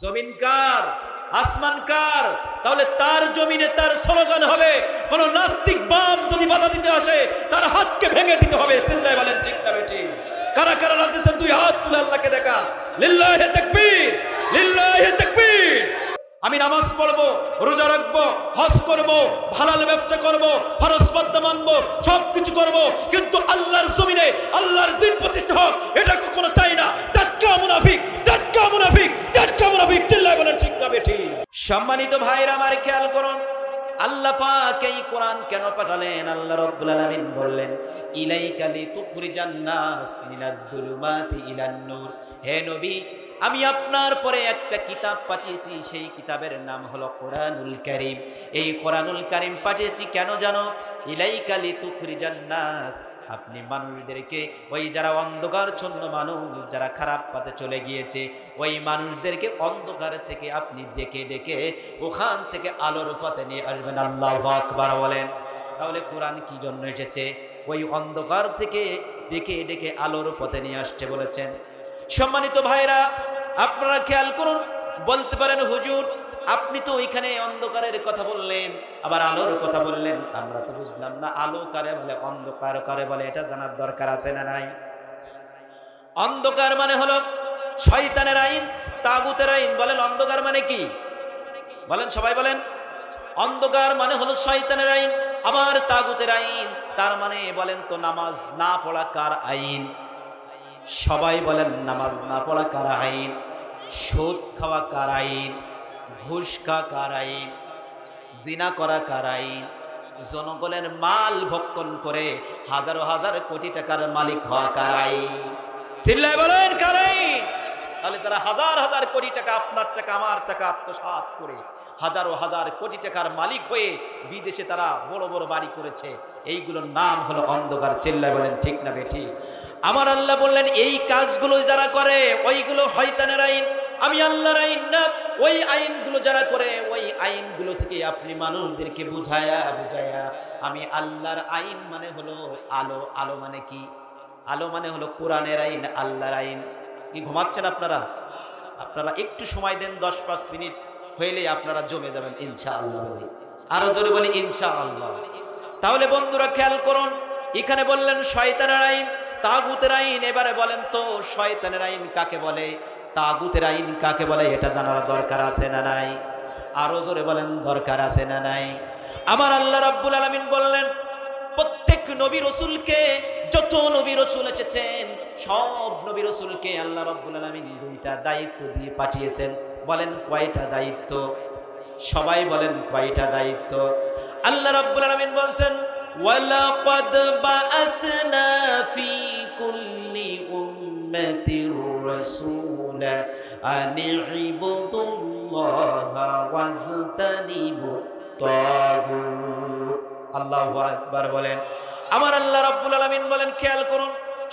জমিন কার, আসমান কার? তাহলে তার জমিনে তার স্লোগান হবে, কোন নাস্তিক বাম যদি বাধা দিতে আসে তার হাতকে ভেঙে দিতে হবে। চিল্লায় বলেন ঠিক না বেঠিক? কারা কারা রাজি আছেন দুই হাত তুলে আল্লাহকে দেখান। লিল্লাহি তাকবীর, লিল্লাহি তাকবীর। আমি নামাজ পড়বো, রোজা রাখবো, হজ করবো, হালাল ব্যবসা করবো, ফরজ পর্দা মানবো, সবকিছু করবো, কিন্তু আল্লাহর জমিনে আল্লাহর দ্বীন প্রতিষ্ঠা হোক এটা কখনো চাই না। টাটকা মুনাফিক, টাটকা মুনাফিক, টাটকা মুনাফিক। চিল্লায় বলেন ঠিক না বেঠিক? সম্মানিত ভাইরা আমার খেয়াল করুন, আল্লাহ পাক এই কোরআন কেন পাঠালেন? আল্লাহ রাব্বুল আলামিন বললেন, ইলাইকা লিতুখরিজান নাস মিনাদ যুলুমাতি ইলান নূর। হে নবী, আমি আপনার পরে একটা কিতাব পাঠিয়েছি, সেই কিতাবের নাম হলো কোরআনুল কারীম। এই কোরআনুল কারীম পাঠিয়েছি কেন জানো? ইলাইকা লিতুখরিজান নাস, আপনি মানুষদেরকে, ওই যারা অন্ধকারচ্ছন্ন মানুষ, যারা খারাপ পথে চলে গিয়েছে, ওই মানুষদেরকে অন্ধকার থেকে আপনি ডেকে ডেকে ওখান থেকে আলোর পথে নিয়ে আসবেন। আল্লাহু আকবার বলেন। তাহলে কোরআন কি জন্য এসেছে? ওই অন্ধকার থেকে ডেকে ডেকে আলোর পথে নিয়ে আসতে বলেছেন। সম্মানিত ভাইরা, আপনারা খেয়াল করুন, বলতে পারেন হুজুর আপনি তো ওইখানে অন্ধকারের কথা বললেন, আবার আলোর কথা বললেন, আমরা তো বুঝলাম না আলো কারে বলে, অন্ধকার কারে বলে, এটা জানার দরকার আছে না নাই? অন্ধকার মানে হলো শয়তানের আইন, তাগুতের আইন। বলেন অন্ধকার মানে কি? বলেন সবাই বলেন। অন্ধকার মানে হলো শয়তানের আইন, আবার তাগুতের আইন। তার মানে বলেন তো নামাজ না পড়া কার আইন? সবাই বলেন নামাজ না পড়া কার আইন? সুদ খাওয়া কার আইন? ঘুষ খাওয়া কার আইন? জিনা করা কার আইন? জনগণের মাল ভক্ষণ করে হাজারো হাজার কোটি টাকার মালিক হওয়া কার আইন? চিল্লায় বলেন কার আইন? তাহলে যারা হাজার হাজার কোটি টাকা, আপনার টাকা আমার টাকা আত্মসাৎ করে হাজারো হাজার কোটি টাকার মালিক হয়ে বিদেশে তারা বড় বড় বাড়ি করেছে, এইগুলোর নাম হলো অন্ধকার। চিল্লায় বলেন ঠিক না বেঠিক? আমার আল্লাহ বললেন এই কাজগুলো যারা করে ওইগুলো শয়তানের আইন, আমি আল্লাহর আইন না। ওই আইনগুলো যারা করে ওই আইনগুলো থেকে আপনি মানুষদেরকে বুঝায়া বুঝায়া, আমি আল্লাহর আইন মানে হলো আলো। আলো মানে কি? আলো মানে হলো কোরআনের আইন, আল্লাহর আইন। কি ঘুমাচ্ছেন আপনারা? আপনারা একটু সময় দেন, 10-5 মিনিট হইলে আপনারা জমে যাবেন ইনশাআল্লাহ। বলি আরো জোরে বলি ইনশাআল্লাহ। তাহলে বন্ধুরা খেয়াল করুন, এখানে বললেন শয়তানের আইন, তাগুতের আইন। এবারে বলেন তো শয়তানের আইন কাকে বলে, তাগুতের আইন কাকে বলে, এটা জানার দরকার আছে না নাই? আরো জোরে বলেন দরকার আছে না নাই? আমার আল্লাহ রাব্বুল আলামিন বললেন প্রত্যেক নবী রাসূলকে, যত নবী রাসূল এসেছেন সব নবী রাসূলকে আল্লাহ রাব্বুল আলামিন দুইটা দায়িত্ব দিয়ে পাঠিয়েছেন। বলেন কয়টা দায়িত্ব? সবাই বলেন কয়টা দায়িত্ব? আল্লাহ রাব্বুল আলামিন বলছেন, ওয়ালাকাদ বাআথনা ফি কুল্লি উম্মাতির রাসূলা আন ইবুদুল্লাহা ওয়াজতানিবুত তাগুত। আল্লাহু আকবার বলেন। আমার আল্লাহ রাব্বুল আলামিন বলেন, খেয়াল করুন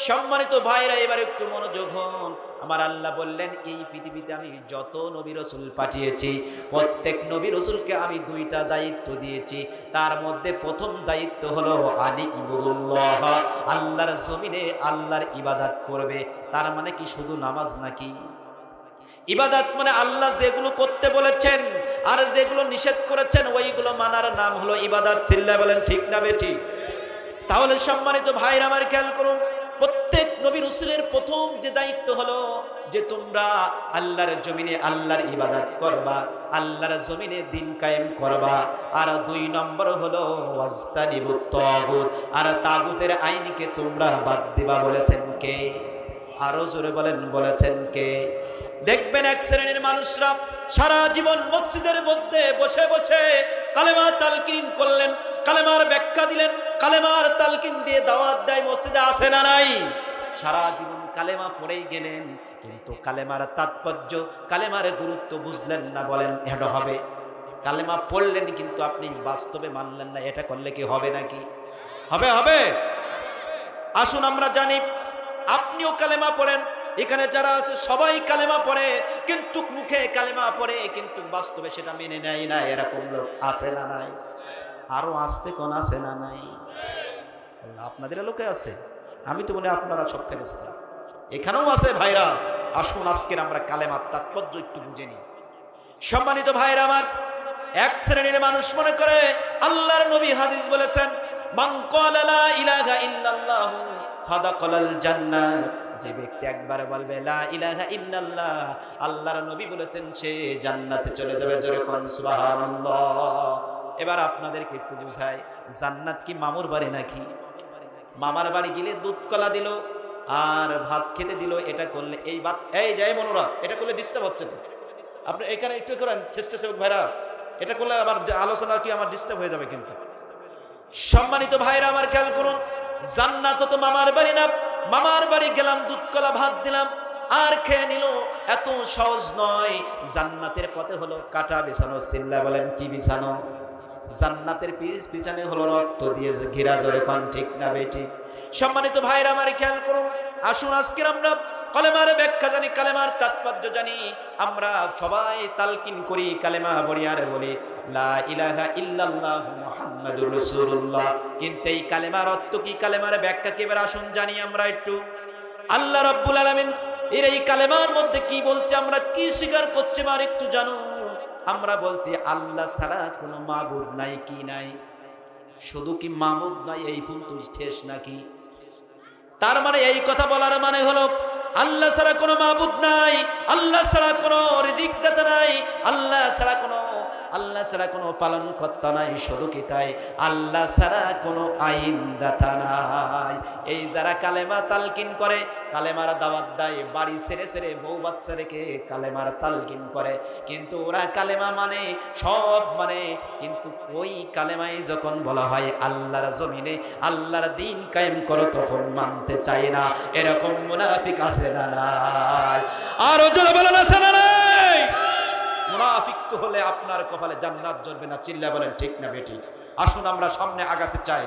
সম্মানিত ভাইরা, এবার একটু মনোযোগ হন। আমার আল্লাহ বললেন এই পৃথিবীতে আমি যত নবী রাসূল পাঠিয়েছি প্রত্যেক নবী রাসূলকে আমি দুইটা দায়িত্ব দিয়েছি। তার মধ্যে প্রথম দায়িত্ব হলো আনি ইবুদুল্লাহ, আল্লাহর জমিনে আল্লাহর ইবাদত করবে। তার মানে কি শুধু নামাজ নাকি? ইবাদত মানে আল্লাহ যেগুলো করতে বলেছেন আর যেগুলো নিষেধ করেছেন ওইগুলো মানার নাম হলো ইবাদত। চিল্লায় বলেন ঠিক না বেঠিক? তাহলে সম্মানিত ভাইরা আমার খেয়াল করুন, প্রত্যেক নবী রাসূলের প্রথম যে দায়িত্ব হলো যে তোমরা আল্লাহর জমিনে আল্লাহর ইবাদত করবা, আল্লাহর জমিনে দিন কায়েম করবা। আর 2 নম্বর হলো ওয়াজতানিবুত তাগুত, আর তাগুতের আইনকে তোমরা বাদ দিবা। বলেছেন কে? আরো জোরে বলেন বলেছেন কে? দেখবেন এক শ্রেণীর মানুষরা সারা জীবন মসজিদের মধ্যে বসে বসে কালেমা তালকিন করলেন, কালেমার ব্যাখ্যা দিলেন, কালেমার তালকিন দিয়ে দাওয়াত দেয়। মসজিদে আছে না নাই? সারা জীবন কালেমা পড়েই গেলেন, কিন্তু কালেমার তাৎপর্য, কালেমার গুরুত্ব বুঝলেন না। বলেন এটা হবে? কালেমা পড়লেন কিন্তু আপনি বাস্তবে মানলেন না, এটা করলে কি হবে নাকি? হবে হবে। আসুন আমরা জানি, আপনিও কালেমা পড়েন, এখানে যারা আছে সবাই কালেমা পড়ে, কিন্তু মুখে কালেমা পড়ে কিন্তু বাস্তবে সেটা মেনে নেয় না। এরকম লোক আছে না নাই? আরো আসতে কোন আছে না নাই? আপনাদের লোকে আছে। আমি তো মনে আপনারা সব ফেরেশতা। এখানেও আছে ভাইরাস। আসুন আজকের আমরা কালেমার তাৎপর্য একটু বুঝে নিই। সম্মানিত ভাইরা আমার, এক শ্রেণীর মানুষ মনে করে আল্লাহর নবী হাদিস বলেছেন, মান ক্বালা লা ইলাহা ইল্লাল্লাহু ফাদাখালাল জান্নাহ, যে ব্যক্তি একবার বলবে লা ইলাহা ইল্লাল্লাহ, আল্লাহর নবী বলেছেন সে জান্নাতে চলে যাবে। জোরে কোন সুবহানাল্লাহ। এবার আপনাদেরকে একটু বুঝাই, জান্নাত কি মামুর বাড়ি নাকি? মামার বাড়ি গেলে দুধ কলা দিল আর ভাত খেতে দিল, এটা করলে এই যাই মনোরা, এটা করলে ডিস্টার্ব হচ্ছে তো। আপনি এখানে একটু করেন স্বেচ্ছাসেবক ভাইরা, এটা করলে আমার আলোচনা কি আমার ডিস্টার্ব হয়ে যাবে কিন্তু। সম্মানিত ভাইরা আমার, খেয়াল করুন, জান্নাত তো মামার বাড়ি না। মামার বাড়ি গেলাম, দুধ কলা ভাত দিলাম আর খেয়ে নিল, এত সহজ নয়। জান্নাতের পথে হলো কাটা বিছানো। চিল্লা বলেন কি বিছানো? জান্নাতের পিছনে হলো রক্ত দিয়ে ঘেরা। জোরে কোন ঠিক না বেঠিক? সম্মানিত ভাইরা আমার, খেয়াল করুন, আসুন আজকে আমরা কালেমার ব্যাখ্যা জানি, কালেমার তাৎপর্য জানি। আমরা সবাই তালকিন করি, কালেমা পড়ি আর বলি লা ইলাহা ইল্লাল্লাহ মুহাম্মাদুর রাসূলুল্লাহ, কিন্তু এই কালেমার অর্থ কি, কালেমার ব্যাখ্যা কি, এবার আসুন জানি আমরা একটু। আল্লাহ রাব্বুল আলামিন এর এই কালেমার মধ্যে কি বলছে, আমরা কি স্বীকার করছি আর একটু জানো। আমরা বলছি আল্লাহ ছাড়া কোনো মাবুদ নাই। কি নাই? শুধু কি মাবুদ নাই এই কিন্তু শেষ নাকি? তার মানে এই কথা বলার মানে হলো আল্লাহ ছাড়া কোনো মাবুদ নাই, আল্লাহ ছাড়া কোনো রিজিক দাতা নাই, আল্লাহ ছাড়া কোনো পালন কর্তা নাই। শুধু কি তাই, আল্লাহ ছাড়া কোনো আইন দাতা নাই। এই যারা কালেমা তালকিন করে, কালেমার দাওয়াত দেয়, বাড়ি ছেড়ে ছেড়ে বউ বাচ্চা রেখে কালেমার তালকিন করে, কিন্তু ওরা কালেমা মানে সব মানে, কিন্তু ওই কালেমায় যখন বলা হয় আল্লাহর জমিনে আল্লাহর দ্বীন কায়েম করো, তখন মানতে চায় না। এরকম মুনাফিক আছে না নাই? আরো জোরে বলেন আছে না নাই? মুনাফিক তো হলে আপনার কপালে জান্নাত জড়বে না। চিল্লা বলেন ঠিক না বেটি? আসুন আমরা সামনে আগাতে চাই।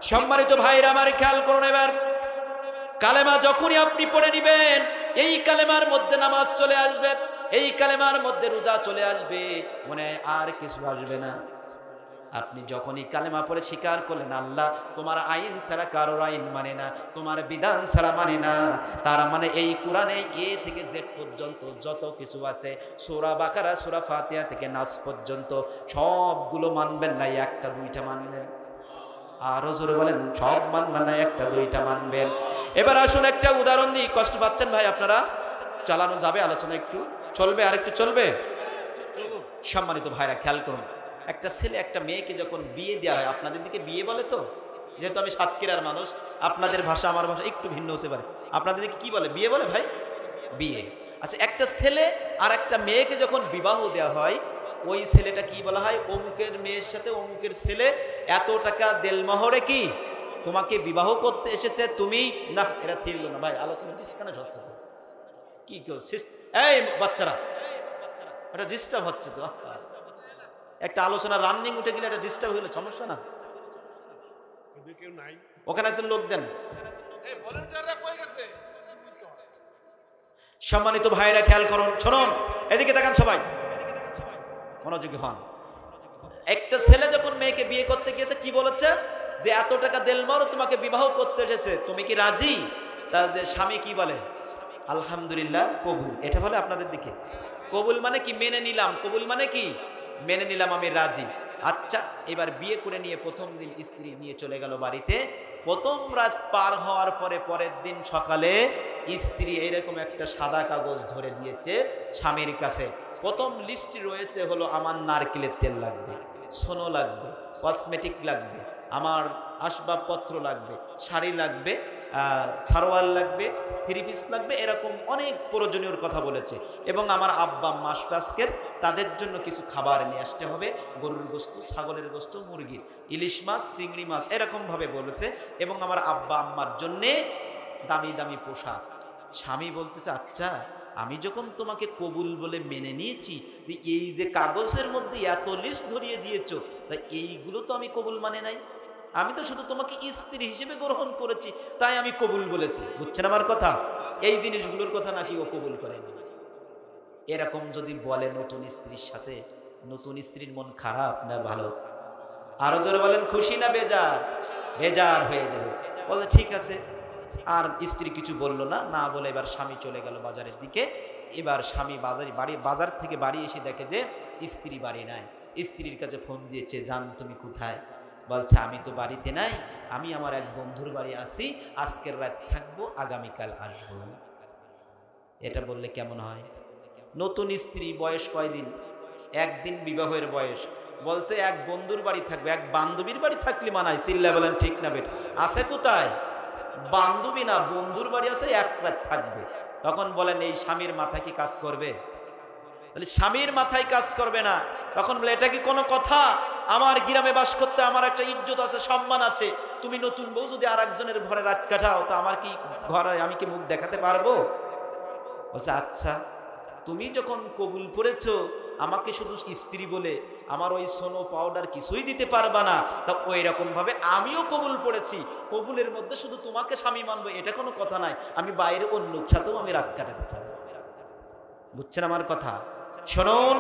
সম্মানিত ভাইরা আমার, খেয়াল করুন, এবার কালেমা যখনই আপনি পড়ে নিবেন, এই কালেমার মধ্যে নামাজ চলে আসবে, এই কালেমার মধ্যে রোজা চলে আসবে, মনে আর কিছু আসবে না। আপনি যখনই কালেমা পড়ে স্বীকার করলেন আল্লাহ তোমার আইন ছাড়া কারোর আইন মানে না, তোমার বিধান ছাড়া মানে না, তার মানে এই কোরআনে এ থেকে জেড পর্যন্ত যত কিছু আছে, সূরা বাকারা সূরা ফাতিহা থেকে নাস পর্যন্ত সবগুলো মানবেন না, একটা দুইটা মানবেন। আরো জোরে বলেন, সব মানবেন না, একটা দুইটা মানবেন। এবার আসুন একটা উদাহরণ দিই। কষ্ট পাচ্ছেন ভাই আপনারা? চালানো যাবে? আলোচনা একটু চলবে? আর একটু চলবে? সম্মানিত ভাইরা খেয়াল করুন, একটা ছেলে একটা মেয়েকে যখন বিয়ে দেওয়া হয়, আপনাদের দিকে বিয়ে বলে তো, যেহেতু আমি সাতক্ষীরার মানুষ, আপনাদের ভাষা আমার ভাষা একটু ভিন্ন হতে পারে। আপনাদের দিকে কি বলে? বিয়ে বলে ভাই? বিয়ে। আচ্ছা, একটা ছেলে আর একটা মেয়েকে যখন বিবাহ দেওয়া হয়, ওই ছেলেটা কি বলা হয়? অমুকের মেয়ের সাথে অমুকের ছেলে এত টাকা দেলমহরে কি তোমাকে বিবাহ করতে এসেছে, তুমি না। এরা ফিরল না ভাই, আলোচনা ডিসকানেক্ট হচ্ছে তো। কি কেউ এই বাচ্চারা, এটা ডিস্টার্ব হচ্ছে তো। একটা আলোচনা রানিং উঠে গেলে এটা ডিস্টার্ব হইলে সমস্যা না? ওখানে একজন লোক দেন। সম্মানিত ভাইরা খেয়াল করুন, শুনুন, এদিকে তাকান সবাই, মনোযোগী হন। একটা ছেলে যখন মেয়েকে বিয়ে করতে গিয়েছে, কি বলেছে? যে এত টাকা দেলমহর তোমাকে বিবাহ করতে এসেছে, তুমি কি রাজি? তার যে স্বামী কি বলে? আলহামদুলিল্লাহ, কবুল। এটা বলে আপনাদের দিকে? কবুল মানে কি? মেনে নিলাম। কবুল মানে কি? মেনে নিলাম, আমি রাজি। আচ্ছা, এবার বিয়ে করে নিয়ে প্রথম দিন স্ত্রী নিয়ে চলে গেল বাড়িতে। প্রথম রাত পার হওয়ার পরে পরের দিন সকালে স্ত্রী এরকম একটা সাদা কাগজ ধরে দিয়েছে স্বামীর কাছে। প্রথম লিস্টে রয়েছে হলো আমার নারকেলের তেল লাগবে, সোনো লাগবে, কসমেটিক লাগবে, আমার আসবাবপত্র লাগবে, শাড়ি লাগবে, সারোয়ার লাগবে, থ্রি পিস লাগবে, এরকম অনেক প্রয়োজনীয় কথা বলেছে। এবং আমার আব্বা আম্মা আসবে আজকের, তাদের জন্য কিছু খাবার নিয়ে আসতে হবে, গরুর গোশত, ছাগলের গোশত, মুরগির, ইলিশ মাছ, চিংড়ি মাছ, এরকমভাবে বলেছে। এবং আমার আব্বা আম্মার জন্যে দামি দামি পোশাক। স্বামী বলতেছে, আচ্ছা আমি যখন তোমাকে কবুল বলে মেনে নিয়েছি, এই যে কাগজের মধ্যে এত লিস্ট ধরিয়ে দিয়েছো, তাই এইগুলো তো আমি কবুল মানে নাই, আমি তো শুধু তোমাকে স্ত্রী হিসেবে গ্রহণ করেছি, তাই আমি কবুল বলেছি। বুঝছেন আমার কথা? এই জিনিসগুলোর কথা নাকি ও কবুল করেনি। এরকম যদি বলে নতুন স্ত্রীর সাথে, নতুন স্ত্রীর মন খারাপ না ভালো? আরো জোরে বলেন, খুশি না বেজার? বেজার হয়ে যাবে। বলে ঠিক আছে, আর স্ত্রী কিছু বলল না, না বলে এবার স্বামী চলে গেল বাজারের দিকে। এবার স্বামী বাজার থেকে বাড়ি এসে দেখে যে স্ত্রী বাড়ি নাই। স্ত্রীর কাছে ফোন দিয়েছে, জান তুমি কোথায়? বলছে আমি তো বাড়িতে নাই, আমি আমার এক বন্ধুর বাড়ি আছি, আজকের রাত থাকবো, আগামীকাল আসবো। এটা বললে কেমন হয়? নতুন স্ত্রী, বয়স কয়দিন? একদিন বিবাহের বয়স। বলছে এক বন্ধুর বাড়ি থাকবে, এক বান্ধবীর বাড়ি থাকলে মানায়। চিল্লা বলেন ঠিক না বেটা? আছে কোথায়? বান্ধবী না, বন্ধুর বাড়ি আছে, এক রাত থাকবে। তখন বলেন এই স্বামীর মাথা কি কাজ করবে? বলে স্বামীর মাথায় কাজ করবে না। তখন বলে এটা কি কোনো কথা? আমার গ্রামে বাস করতে আমার একটা ইজ্জত আছে, সম্মান আছে। তুমি নতুন বউ যদি আর একজনের ঘরে রাত কাটাও, তো আমার কি ঘরে আমি কি মুখ দেখাতে পারবো? বলছে আচ্ছা, তুমি যখন কবুল করেছো আমাকে শুধু স্ত্রী বলে, আমার ওই সোনো পাউডার কিছুই দিতে পারবা না, তা ওই রকম ভাবে আমিও কবুল পড়েছি, কবুলের মধ্যে শুধু তোমাকে স্বামী মানবো, এটা কোনো কথা নাই। আমি বাইরে অন্য সাথেও আমি রাত কাটাতে পারবো। বুঝছেন আমার কথা? শুনুন,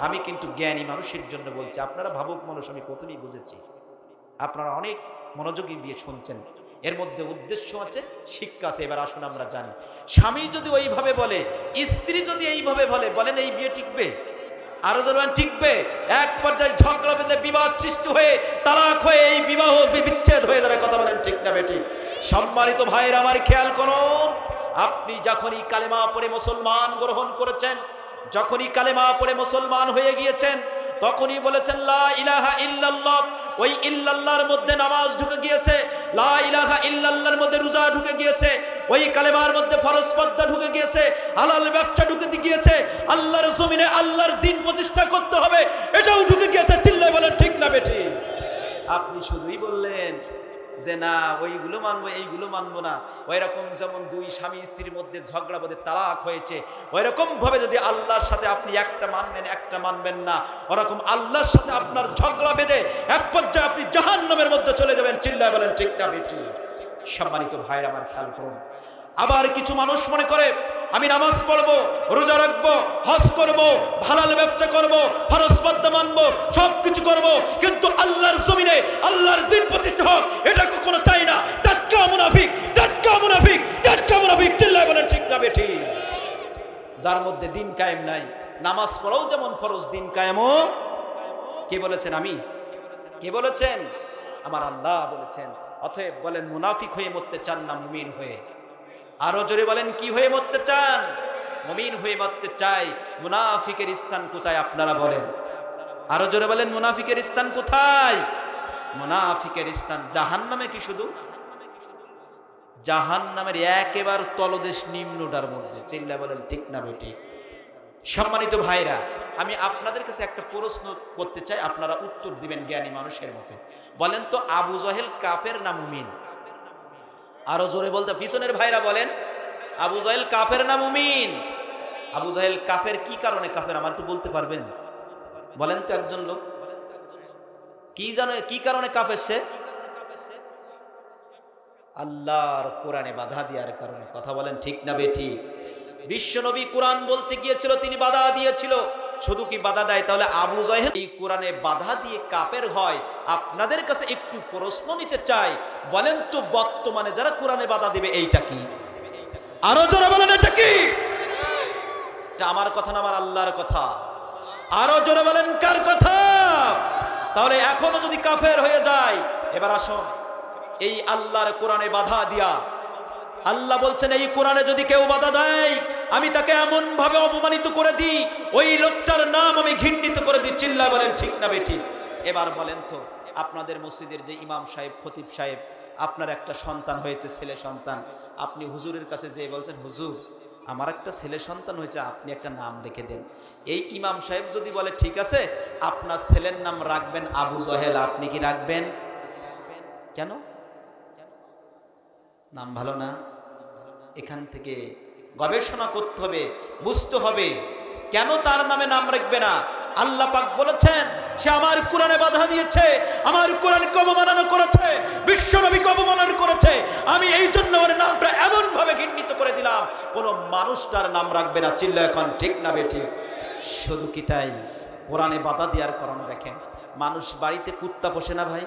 আমি কিন্তু জ্ঞানী মানুষের জন্য বলছি, আপনারা ভাবুক মানুষ, আমি প্রথমেই বুঝেছি। আপনারা অনেক মনোযোগী দিয়ে শুনছেন, এর মধ্যে উদ্দেশ্য আছে, শিক্ষা আছে। এবার আসুন আমরা জানি, স্বামী যদি ওইভাবে বলে, স্ত্রী যদি এইভাবে বলে, বলেন এই বিয়ে টিকবে? আরো ধরবেন টিকবে? এক পর্যায়ে ঝগড়া বেঁধে বিবাদ সৃষ্টি হয়ে তালাক হয়ে এই বিবাহ বিচ্ছেদ হয়ে যাবে। কথা বলেন ঠিক না বেটি? সম্মানিত ভাইয়ের আমার খেয়াল করুন, আপনি যখনই কালেমা পড়ে মুসলমান গ্রহণ করেছেন, যখনই কালেমা পড়ে মুসলমান হয়ে গিয়েছেন, তখনই বলেছেন লা ইলাহা ইল্লাল্লাহ। ওই ইল্লাল্লাহর মধ্যে নামাজ ঢুকে গিয়েছে, লা ইলাহা ইল্লাল্লাহর মধ্যে রোজা ঢুকে গিয়েছে, ওই কালেমার মধ্যে ফরজ পর্দা ঢুকে গিয়েছে, হালাল ব্যবসা ঢুকে গিয়েছে, আল্লাহর জমিনে আল্লাহর দ্বীন প্রতিষ্ঠা করতে হবে, এটাও ঢুকে গিয়েছে। চিল্লায় বলেন ঠিক না বেটি? আপনি শুধুই বললেন যে না ওইগুলো মানবো, এইগুলো মানবো না। ওই রকম যেমন দুই স্বামী স্ত্রীর মধ্যে ঝগড়া বাঁধে তালাক হয়েছে, ওই রকম ভাবে যদি আল্লাহর সাথে আপনি একটা মানবেন একটা মানবেন না, ওরকম আল্লাহর সাথে আপনার ঝগড়া বেঁধে এক পর্যায়ে আপনি জাহান্নামের মধ্যে চলে যাবেন। চিল্লায় বলেন ঠিক না বেটি? সম্মানিত ভাইরা আমার খেয়াল করুন, আবার কিছু মানুষ মনে করে আমি নামাজ পড়বো, রোজা রাখবো, হজ করবো, হালাল ব্যবসা করবো, ফরজ পর্দা মানবো, সবকিছু করবো, কিন্তু আল্লাহর জমিনে আল্লাহর দ্বীন প্রতিষ্ঠা হোক এটা কখনো চাই না। টাটকা মুনাফিক, টাটকা মুনাফিক, টাটকা মুনাফিক। চিল্লায় বলেন ঠিক না বেটি? যার মধ্যে দিন কায়েম নাই, নামাজ পড়াও যেমন ফরজ, দিন কায়েমও কে বলেছেন? আমি? কে বলেছেন? আমার আল্লাহ বলেছেন। অতএব বলেন মুনাফিক হয়ে মরতে চান না মুমিন হয়ে? আরো জোরে বলেন কি হয়ে মরতে চান? মুমিন হয়ে মরতে চাই। মুনাফিকের স্থান কোথায় আপনারা বলেন? আরো জোরে বলেন মুনাফিকের স্থান কোথায়? মুনাফিকের স্থান জাহান্নামে। কি শুধু জাহান্নামের একেবারে তলদেশ, নিম্নটার মধ্যে। চিল্লা বলেন ঠিক না বেটি? সম্মানিত ভাইরা, আমি আপনাদের কাছে একটা প্রশ্ন করতে চাই, আপনারা উত্তর দিবেন জ্ঞানী মানুষের মতো। বলেন তো, আবু জাহেল কাফের না মুমিন? আরো জোরে বলতে, পিছনের ভাইরা বলেন, আবু জাহেল কাফের না মুমিন? আবু জাহেল কাফের, কি কারণে কাফের আমার একটু বলতে পারবেন? বলেন তো একজন লোক, কি জানে কি কারণে কাফের সে? আল্লাহর কোরআনে বাধা দেওয়ার কারণে। কথা বলেন ঠিক না বেটি? বিশ্বনবী কোরআন বলতে গিয়েছিল, তিনি বাধা দিয়েছিল। শুধু কি বাধা দেয় তাহলে আবু জাহেল এই কোরআনে বাধা দিয়ে কাফের হয়? আপনাদের কাছে একটু প্রশ্ন নিতে চাই, বলেন তো বর্তমানে যারা কোরআনে বাধা দিবে এইটা কি? আরো জোরে বলেন এটা কি? এটা আমার কথা না, আমার আল্লাহর কথা। আরো জোরে বলেন কার কথা? তাহলে এখনো যদি কাফের হয়ে যায়, এবার আসুন এই আল্লাহর কোরআনে বাধা দিয়া, আল্লাহ বলছেন এই কোরআনে যদি কেউ বাধা দেয় আমি তাকে এমন ভাবে অপমানিত করে দিই, ওই লোকটার নাম আমি ঘৃণিত করে দিই। চিল্লায় বলেন ঠিক না বেটি? এবার বলেন তো, আপনাদের মসজিদের যে ইমাম সাহেব, খতিব সাহেব, আপনার একটা সন্তান হয়েছে, ছেলে সন্তান, আপনি হুজুরের কাছে যেয়ে বলছেন হুজুর আমার একটা ছেলে সন্তান হয়েছে, আপনি একটা নাম রেখে দেন। এই ইমাম সাহেব যদি বলে ঠিক আছে আপনার ছেলের নাম রাখবেন আবু জাহেল, আপনি কি রাখবেন? কেন? নাম ভালো না? এখান থেকে গবেষণা করতে হবে, বুঝতে হবে কেন তার নামে নাম রাখবে না। আল্লাহ পাক বলেছেন সে আমার কোরআনে বাধা দিয়েছে, আমার কোরআনকে অবমাননা করেছে, বিশ্বনবীকে অবমাননা করেছে, আমি এই জন্য ওর নামটা এমন ভাবে ঘৃণিত করে দিলাম, কোনো মানুষ তার নাম রাখবে না। চিল্লা এখন ঠিক না বেঠিক? শুধু কি তাই, কোরআনে বাধা দেওয়ার কারণে দেখেন মানুষ বাড়িতে কুত্তা পোষে না ভাই?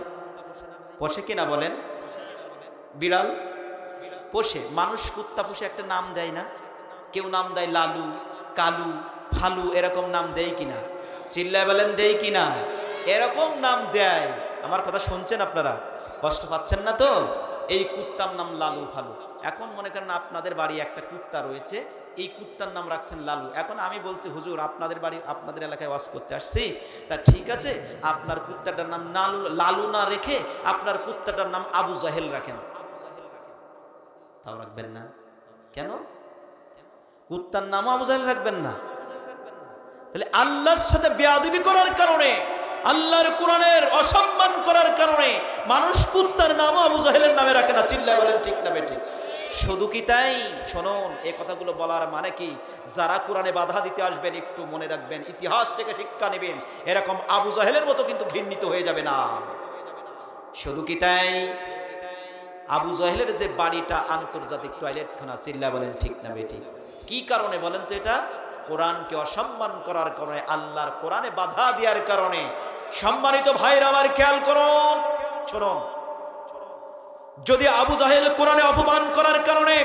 পোষে কিনা বলেন? বিড়াল পোষে মানুষ, কুত্তা পোষে একটা নাম দেয় না? কেউ নাম দেয় লালু, কালু, ফালু, এরকম নাম দেয় কিনা? চিল্লায় বলেন দেয় কিনা? এরকম নাম দেয়। আমার কথা শুনছেন আপনারা? কষ্ট পাচ্ছেন না তো? এই কুত্তার নাম লালু, ফালু। এখন মনে করেন আপনাদের বাড়ি একটা কুত্তা রয়েছে, এই কুত্তার নাম রাখছেন লালু। এখন আমি বলছি হুজুর আপনাদের বাড়ি, আপনাদের এলাকায় ওয়াজ করতে আসছি, তা ঠিক আছে আপনার কুত্তাটার নাম লালু না রেখে আপনার কুত্তাটার নাম আবু জাহেল রাখেন। তাও রাখবেন না কেন? কুত্তার নাম আবু জাহেল রাখবেন না? তাহলে আল্লাহর সাথে বেয়াদবি করার কারণে, আল্লাহর কোরআনের অসম্মান করার কারণে মানুষ কুত্তার নাম আবু জাহেলের নামে রাখে না। চিল্লায় বলেন ঠিক না বেঠিক? শুধু কি তাই? শুনুন, এই কথাগুলো বলার মানে কি, যারা কোরআনে বাধা দিতে আসবেন একটু মনে রাখবেন, ইতিহাস থেকে শিক্ষা নেবেন, এরকম আবু জাহেলের মতো কিন্তু ঘৃণিত হয়ে যাবে না। শুধু কি তাই? আবু জাহেলের যে বাড়িটা আন্তর্জাতিক টয়লেটখানা, চিল্লায় বলেন ঠিক না বেঠিক? কি কারণে বলেন তো এটা? কোরআনকে অসম্মান করার কারণে, আল্লাহর কোরআনে বাধা দেওয়ার কারণে। সম্মানিত ভাইরা আমার খেয়াল করুন, শুনুন, যদি আবু জাহেল কোরআনে অপমান করার কারণে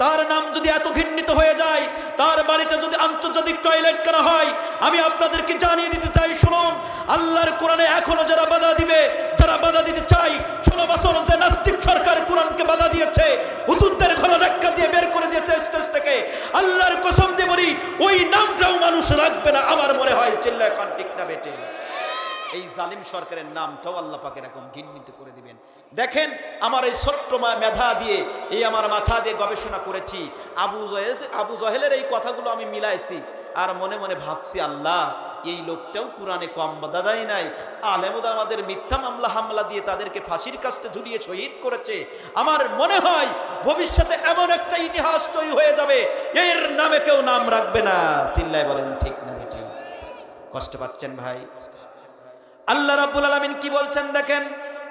তার নাম যদি এত ঘৃণিত হয়ে যায়, তার বাড়িতে যদি আন্তর্জাতিক টয়লেট করা হয়, আমি আপনাদেরকে জানিয়ে দিতে চাই, শুনুন, আল্লাহর কোরআনে এখনো যারা বাধা দিবে, যারা বাধা দিতে চাই, 16 বছর যে নাস্তিক সরকার কোরআনকে বাধা দিয়েছে, হুজুরদের গলা ধাক্কা দিয়ে বের করে দিয়েছে স্টেজ থেকে, আল্লাহর কসম দিয়ে বলি ওই নামটাও মানুষ রাখবে না আমার মনে হয়। চিল্লায় কান ঠিক না বেটে? এই জালিম সরকারের নামটাও আল্লাহ পাক এরকম ঘৃণিত করে দিবেন। দেখেন, আমার এই ছোট্ট মেধা দিয়ে, এই আমার মাথা দিয়ে গবেষণা করেছি, আবু জাহেলের এই কথাগুলো আমি মিলাইছি, আর মনে মনে ভাবছি আল্লাহ, এই লোকটাও কোরআনে কম বাধা দেয় নাই, আলেমুদ আমাদের মিথ্যা হামলা দিয়ে তাদেরকে ফাঁসির কাস্তে ঝুলিয়ে শহীদ করেছে। আমার মনে হয় ভবিষ্যতে এমন একটা ইতিহাস তৈরি হয়ে যাবে, এর নামে কেউ নাম রাখবে না। চিল্লায় বলেন ঠিক না ঠিক? কষ্ট পাচ্ছেন ভাই? আল্লাহ রাব্বুল আলামিন কি বলছেন দেখেন,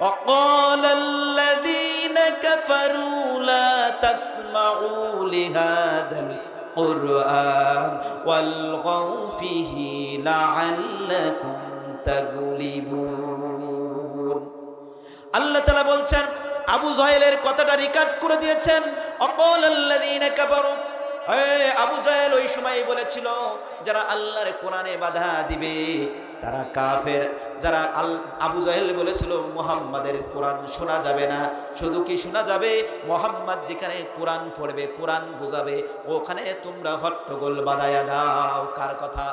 وقال الذين كفروا لا تسمعوا لهذا القرآن والغوا فيه لعلكم تغلبون। আল্লাহ তাআলা বলছেন, আবু জাহেলের কথাটা রেকর্ড করে দিয়েছেন। وقال الذين كفروا, আবু জাহেল ওই সময় বলেছিল যারা আল্লাহর কোরআনে বাধা দিবে তারা কাফের। যারা আবু জাহেল বলেছিল মুহাম্মাদের কোরআন শোনা যাবে না, শুধু কি শোনা যাবে, মুহাম্মদ যেখানে কোরআন পড়বে, কোরআন বোঝাবে, ওখানে তোমরা হট্টগোল বাধায়া দাও। কার কথা?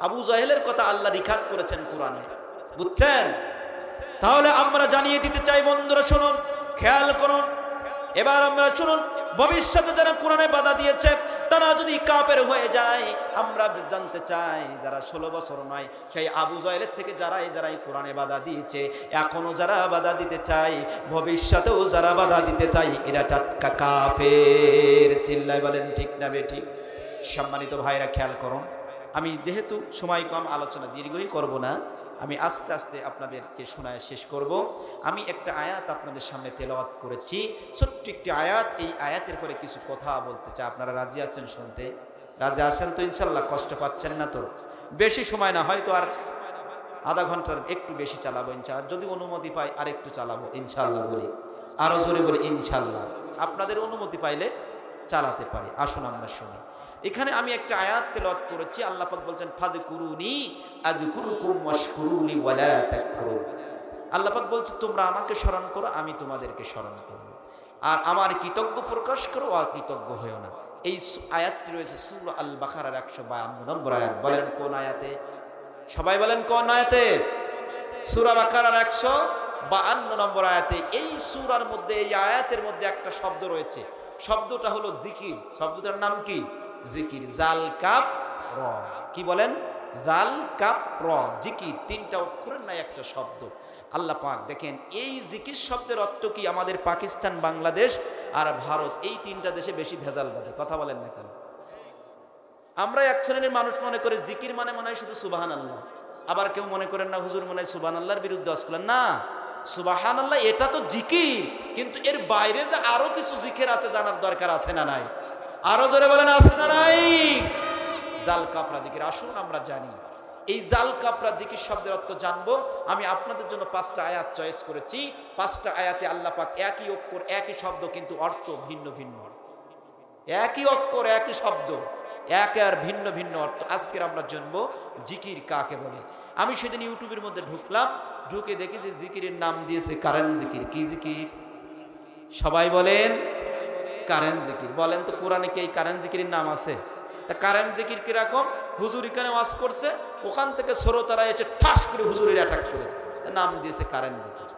আবু জাহেলের কথা আল্লাহ রেকর্ড করেছেন কোরআনে, বুঝছেন? তাহলে আমরা জানিয়ে দিতে চাই, বন্ধুরা শুনুন, খেয়াল করুন, এবার আমরা শুনুন, ভবিষ্যতে যারা কোরআনে বাধা দিয়েছে তারা যদি কাফের হয়ে যায়, আমরা জানতে চাই যারা 16 বছর নয়, সেই আবু জাহেলের থেকে যারাই কোরআনে বাধা দিয়েছে, এখনো যারা বাধা দিতে চাই, ভবিষ্যতেও যারা বাধা দিতে চাই, এরা টাটকা কাফের। চিল্লায় বলেন ঠিক না বেঠিক? সম্মানিত ভাইরা খেয়াল করুন, আমি যেহেতু সময় কম, আলোচনা দীর্ঘই করব না, আমি আস্তে আস্তে আপনাদেরকে শোনায় শেষ করব। আমি একটা আয়াত আপনাদের সামনে তেলাওয়াত করেছি, ছোট্ট একটি আয়াত। এই আয়াতের পরে কিছু কথা বলতে চাই। আপনারা রাজি আছেন শুনতে? রাজি আছেন তো ইনশাল্লাহ? কষ্ট পাচ্ছেন না তো? বেশি সময় না, হয়তো আর আধা ঘন্টার একটু বেশি চালাবো ইনশাল্লাহ, যদি অনুমতি পাই আর একটু চালাবো ইনশাল্লাহ। বলি আরো জোরে বলি ইনশাল্লাহ, আপনাদের অনুমতি পাইলে চালাতে পারি। আসুন আমরা শুনি। এখানে আমি একটা আয়াত তেলাওয়াত করেছি, আল্লাহ পাক বলছেন ফাযকুরুনি আযকুরুকুম ওয়াশকুরুলি ওয়ালা তাকফুরুন। আল্লাহ পাক বলছে তোমরা আমাকে স্মরণ করো, আমি তোমাদেরকে স্মরণ করব, আর আমার কৃতজ্ঞ প্রকাশ করো, অকৃতজ্ঞ হয়েও না। এই আয়াতটি রয়েছে সূরা আল বাকারার 152 নম্বর আয়াত। বলেন কোন আয়াতে? সবাই বলেন কোন আয়াতে? সূরা বাকারার 152 নম্বর আয়াতে। এই সূরার মধ্যে, এই আয়াতের মধ্যে একটা শব্দ রয়েছে, শব্দটা হলো জিকির। শব্দটার নাম কি? জিকির। জাল কাপ র। কি বলেন? জাল কাপ র, জিকির। 3টা অক্ষরের নাই একটা শব্দ। আল্লাহ পাক দেখেন, এই জিকির শব্দের অর্থ কি? আমাদের পাকিস্তান, বাংলাদেশ আর ভারত, এই 3টা দেশে বেশি ভেজাল বাঁধে। কথা বলেন না কেন? আমরা এক শ্রেণীর মানুষ মনে করে জিকির মানে মনে হয় শুধু সুবহানাল্লাহ। আবার কেউ মনে করেন না হুজুর মনে হয় সুবহানাল্লাহর বিরুদ্ধে আসলেন না। সুবহানাল্লাহ এটা তো জিকির, কিন্তু এর বাইরে যে আরো কিছু জিকির আছে জানার দরকার আছে না নাই? আরো জোরে বলেন আছে না নাই? জাল কাপড়া জিকির। আসুন আমরা জানি, এই জাল কাপড়া জিকির শব্দের অর্থ জানবো। আমি আপনাদের জন্য 5টা আয়াত চয়েস করেছি। 5টা আয়াতে আল্লাহ পাক একই অক্ষর একই শব্দ কিন্তু অর্থ ভিন্ন ভিন্ন, একই অক্ষর একই শব্দ একে আর ভিন্ন ভিন্ন অর্থ। আজকের আমরা জানবো জিকির কাকে বলে। আমি সেদিন ইউটিউবের মধ্যে ঢুকলাম, ঢুকে দেখি যে জিকিরের নাম দিয়েছে কারেন্ট জিকির। কি জিকির? সবাই বলেন কারেন্ট জিকির। বলেন তো কোরআনে কি এই কারেন্ট জিকিরের নাম আছে? তা কারেন্ট জিকির কিরকম? হুজুর এখানে ওয়াজ করছে, ওখান থেকে শ্রোতারা এসে ঠাস করে হুজুরের অ্যাটাক করেছে, নাম দিয়েছে কারেন্ট জিকির।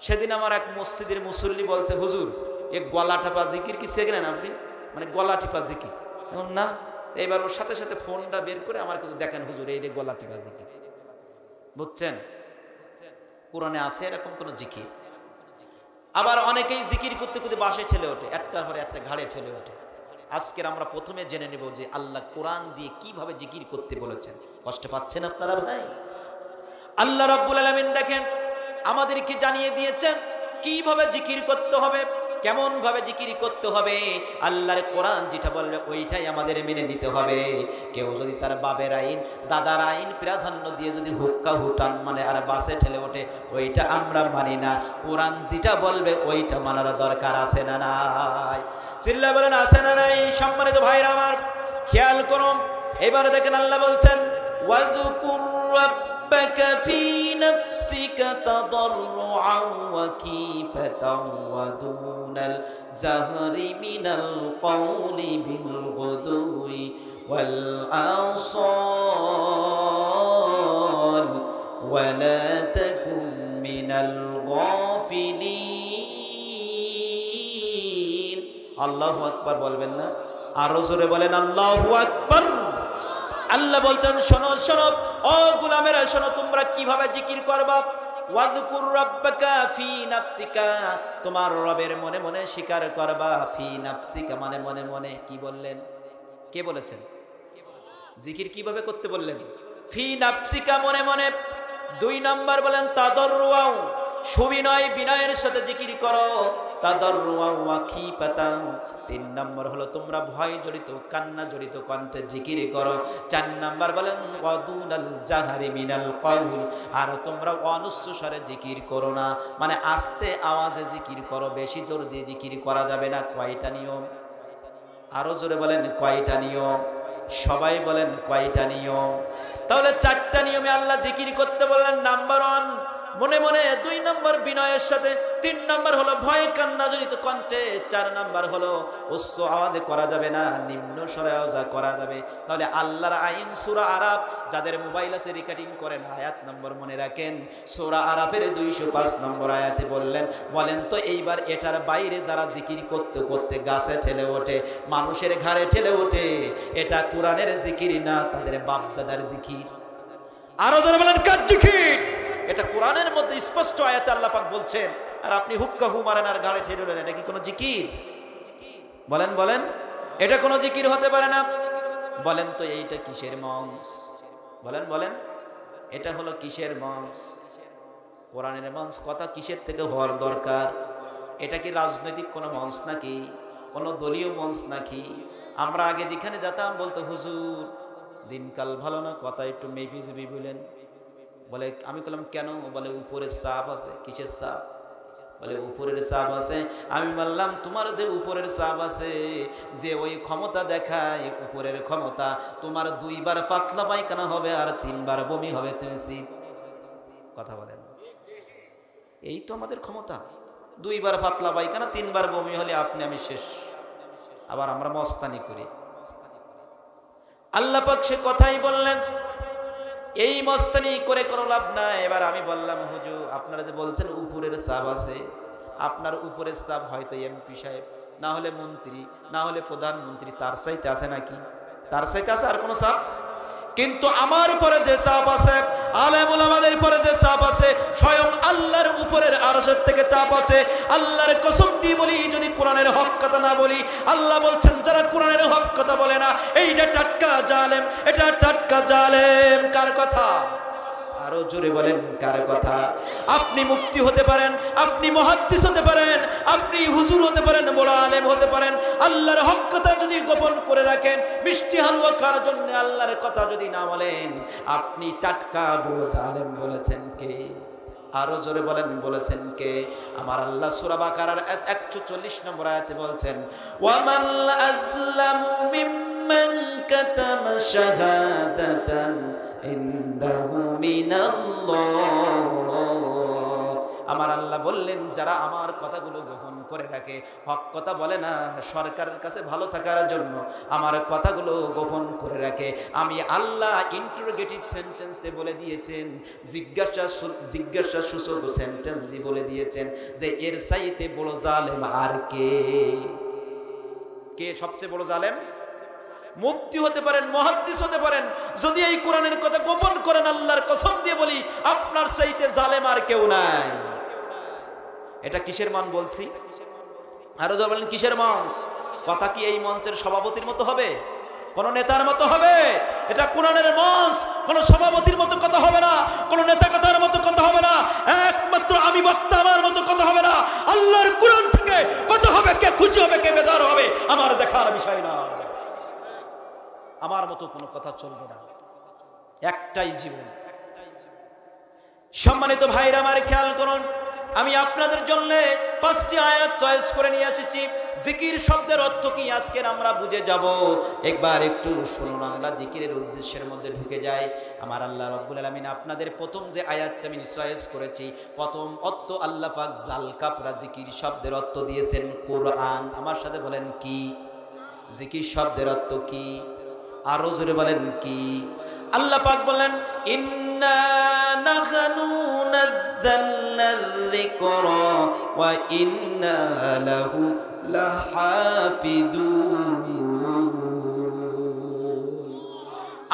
সেদিন আমার এক মসজিদের মুসল্লি বলছে, হুজুর এ গলা টিপা জিকির কি শেখেন আপনি? মানে গলা টিপা জিকির না। এবার ওর সাথে সাথে ফোনটা বের করে আমার কিছু দেখেন, হুজুর এই রে গলা টিপা জিকির। বুঝছেন? কোরআনে আছে এরকম কোন জিকির? আবার অনেকেই জিকির করতে করতে বাসে ঠেলে ওঠে, একটার পরে একটা ঘাড়ে ঠেলে ওঠে। আজকের আমরা প্রথমে জেনে নেব যে আল্লাহ কোরআন দিয়ে কিভাবে জিকির করতে বলেছেন। কষ্ট পাচ্ছেন আপনারা ভাই? আল্লাহ রাব্বুল আলামিন দেখেন আমাদেরকে জানিয়ে দিয়েছেন কিভাবে জিকির করতে হবে, কেমন ভাবে জিকির করতে হবে। আল্লাহর কোরআন যেটা বলবে ওইটাই আমাদের মেনে নিতে হবে। কেউ যদি তার বাবের আইন দাদার আইন প্রাধান্য দিয়ে যদি হুক্কা হুটান মানে আর বাসে ঠেলে ওঠে, ওইটা আমরা মানি না। কোরআন যেটা বলবে ওইটা মানার দরকার আছে না নাই? চিল্লা বলেন আছে না নাই? সম্মানিত ভাইরা আমার খেয়াল করুন, এবারে দেখেন আল্লাহ বলছেন ওয়াযকুর রাব্বাকা ফি নাফসিকা তাদাররুআন ওয়া খীফাতান ওয়া দুনাল জাহরি মিনাল কওলি বিল গুদুই ওয়াল আসাল ওয়া লা তাকুন মিনাল গাফিলিন। আল্লাহু আকবার বলবেন না? আরো জোরে বলেন আল্লাহু আকবার। আল্লাহ বলছেন শোনো শোনো ও গোলামেরা, শোনো তোমরা কিভাবে জিকির করবা। ওয়াযকুর রাব্বাকা ফি নাফসিকা, তোমার রবের মনে মনে স্বীকার করবা। ফি নাফসিকা মানে মনে মনে। কি বললেন? কে বলেছেন? জিকির কিভাবে করতে বললেন? ফি নাফসিকা মনে মনে। 2 নাম্বার বলেন তাদাররুআ, সুবিনয় বিনয়ের সাথে জিকির করো। তাদাররুআ ওয়া খীফাতান। 3 নাম্বার হলো তোমরা ভয় জড়িত কান্না জড়িত কণ্ঠে জিকির করো। 4 নাম্বার বলেন ওয়াদুনাল জাহরি মিনাল কওল, আর তোমরা অনুচ্চস্বরে জিকির করো না, মানে আস্তে আওয়াজে জিকির করো, বেশি জোর দিয়ে জিকির করা যাবে না। কয়টা নিয়ম? আরো জোরে বলেন কয়টা নিয়ম? সবাই বলেন কয়টা নিয়ম? তাহলে 4টা নিয়মে আল্লাহ জিকির করতে বললেন। নাম্বার 1 মনে মনে, 2 নম্বর বিনয়ের সাথে, 3 নম্বর হলো ভয় কান্না জড়িত কণ্ঠে, 4 নম্বর হলো উচ্চ আওয়াজে করা যাবে না, নিম্ন স্বরে আওয়াজে করা যাবে। তাহলে আল্লাহর আইন সূরা আরাফ, যাদের মোবাইল আছে রেকর্ডিং করেন, আয়াত নম্বর মনে রাখেন। সূরা আরাফের 205 নম্বর আয়াতে বলেন তো এইবার এটার বাইরে যারা জিকির করতে করতে গাছে ঠেলে ওঠে, মানুষের ঘাড়ে ঠেলে ওঠে, এটা কোরআনের জিকির না, তাদের বাপ দাদার জিকির। আরো যারা বলেন কার জিকির? এটা কোরআনের মধ্যে স্পষ্ট আয়াতে আল্লাহ পাক বলছেন, আর আপনি হুক্কা হু মারেন আর গাড়ি ঠেলে ওঠেন, এটা কি কোনো জিকির? বলেন বলেন, এটা কোনো জিকির হতে পারে না। বলেন তো এইটা কিসের মঞ্চ? বলেন বলেন, এটা হলো কিসের মঞ্চ? কোরআনের মঞ্চ। কথা কিসের থেকে হওয়ার দরকার? এটা কি রাজনৈতিক কোনো মঞ্চ নাকি? কোনো দলীয় মঞ্চ নাকি? আমরা আগে যেখানে যেতাম বলতো হুজুর দিনকাল ভালো না, কথা একটু মেপি জুবি বলেন। বলে আমি বললাম কেন? বলে উপরের চাপ আছে। কিসের চাপ? বলে উপরের চাপ আছে। আমি বললাম তোমার যে উপরের চাপ আছে, যে ওই ক্ষমতা দেখায় উপরের ক্ষমতা, তোমার 2 বার পাতলা পায়খানা হবে আর 3 বার বমি হবে, তুমি কথা বলেন। এই তো আমাদের ক্ষমতা, 2 বার পাতলা পায়খানা 3 বার বমি হলে আপনি আমি শেষ। আবার আমরা মস্তানি করি। আল্লাহ পাক সে কথাই বললেন, এই মস্তানি করে কোনো লাভ নাই। এবার আমি বললাম হুজুর আপনারা যে বলছেন উপরের চাপ আছে, আপনার উপরের চাপ হয়তো এমপি সাহেব, না হলে মন্ত্রী, না হলে প্রধানমন্ত্রী, তার চাইতে আছে নাকি? তার চাইতে আছে আর কোনো চাপ? কিন্তু আমার উপরে যে চাপ আছে, আলেম ওলামাদের উপরে যে চাপ আছে, স্বয়ং আল্লাহর উপরের আরশের থেকে চাপ আছে। আল্লাহর কসম দিয়ে বলি, যদি কোরআনের হক কথা না বলি, আল্লাহ বলছেন যারা কোরআনের হক কথা বলে না, এইটা টাটকা জালেম, এটা টাটকা জালেম। কার কথা? আর আরো জোরে বলেন কার কথা? আপনি মুফতি হতে পারেন, আপনি মুহাদ্দিস হতে পারেন, আপনি হুজুর হতে পারেন, বড় আলেম হতে পারেন, আল্লাহর হক কথা যদি গোপন করে রাখেন, মিষ্টি হালুয়া খাওয়ার জন্য আল্লাহর কথা যদি না বলেন, আপনি টাটকা বুড়ো জালেম বলেছেন কে? আরো জোরে বলেন বলেছেন কে? আমার আল্লাহ সূরা বাকারার 140 নম্বর আয়াতে বলছেন, ওয়ামান আযলামু মিম্মান কাতামা শাহাদাতান ইনদাহু মিনাল্লাহ। আমার আল্লাহ বললেন, যারা আমার কথাগুলো গোপন করে রাখে, হক কথা বলে না, সরকারের কাছে ভালো থাকার জন্য আমার কথাগুলো গোপন করে রাখে, আমি আল্লাহ ইন্টারোগেটিভ সেন্টেন্স দিয়ে বলে দিয়েছেন, জিজ্ঞাসা সূচক সেন্টেন্স দিয়ে বলে দিয়েছেন যে এর চাইতে বড় জালেম আর কে? কে সবচেয়ে বড় জালেম? মুফতি হতে পারেন, মুহাদ্দিস হতে পারেন, যদি এই কোরআনের কথা গোপন করেন, আল্লাহর কসম দিয়ে বলি আপনার চাইতে জালেম আর কেউ নাই। এটা কিসের মান বলছি? আরো জোরে বলেন কিসের মঞ্চ? কথা কি এই মঞ্চের সভাপতির মতো হবে? কোন নেতার মতো হবে? এটা কোরআনের মঞ্চ, কোন সভাপতির মতো কথা হবে না, কোন নেতা কথার মতো কথা হবে না, একমাত্র আমি বক্তা আমার মতো কথা হবে না, আল্লাহর কোরআন থেকে কথা হবে। কে খুশি হবে, কে বেজার হবে, আমার দেখার বিষয় না। আমার মতো কোনো কথা চলবে না, একটাই জীবন। সম্মানিত ভাইরা আমার খেয়াল করুন, আমি আপনাদের জন্য 5টি আয়াত চয়েস করে নিয়ে এসেছি। জিকির শব্দের অর্থ কি আজকের আমরা বুঝে যাব। একবার একটু শুনুন, আমরা জিকিরের উদ্দেশ্যের মধ্যে ঢুকে যাই। আমার আল্লাহ রাব্বুল আলামিন আপনাদের প্রথম যে আয়াতটা আমি চয়েস করেছি, প্রথম অর্থ আল্লাহ পাক জাল কাপড়া জিকির শব্দের অর্থ দিয়েছেন কোরআন। আমার সাথে বলেন কি? জিকির শব্দের অর্থ কি? আরো জোরে বলেন কি? আল্লাহ পাক বলেন, ইন্না নাহনু নাযালনা যিকরা ওয়া ইন্না লাহু লাহাফিযুন।